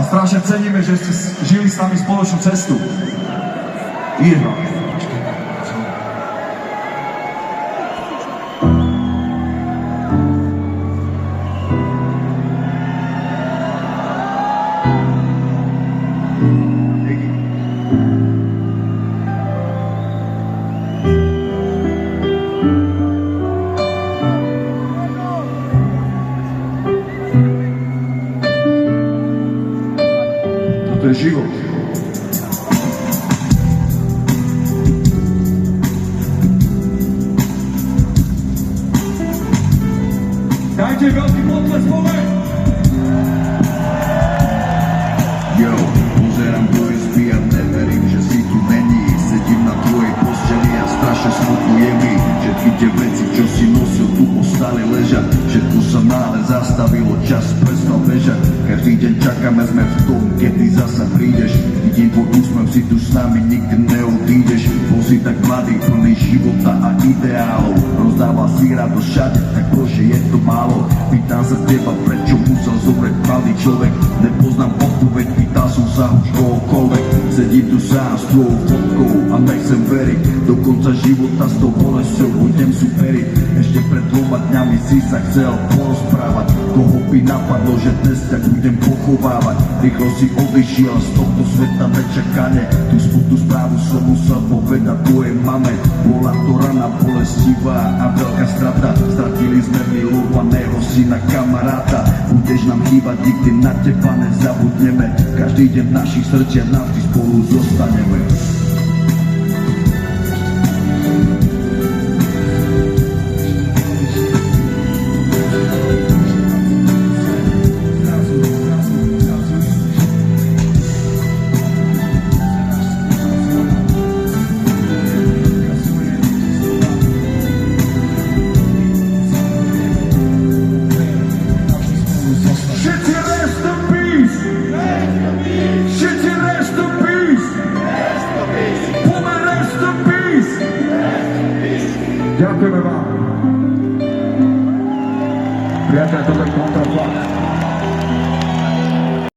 a strašne ceníme, že ste žili s nami spoločnú cestu. Irma. To je život. Dajte veľký potles, povej! Yo, pozerám tvoje spí a neverím, že si tu není. Sedím na tvojej posteli a strašne smutuje mi. Všetky tie veci, čo si nosil, tu ostali ležať. Všetko sa náhle zastavilo, čas prestal bežať. Každý deň čakáme, sme v tom, kedy zasa prídeš. Vidím tvoj úsmev, si tu s nami, nikdy neodídeš. Bol si tak mladý, plný života a ideálov. Rozdával si radosť všade, tak bože, je to málo. Pýtam sa teba, prečo musel zomrieť mladý človek. Nepoznám odpoveď, pýtal som sa už kohokoľvek. Sedím tu sám s tvojou fotkou a nechcem veriť. Do konca života s tou bolesťou budem superiť. Ešte pred 2 dňami si sa chcel porozprávať. Koho by napadlo, že dnes ťa budem pochovávať. Rýchlo si odišiel z tohto sveta nečakane. Tú smutnú správu som musel povedať tvojej mame. Bola to rana bolestivá a veľká strata. Stratili sme milovaného syna kamaráta. Budeš nám chýbať, nikdy na teba nezabudneme. Každý deň v našich srdciach navždy spolu zostaneme. Ďakujeme vám. Priateľ, toto je Kontrafakt.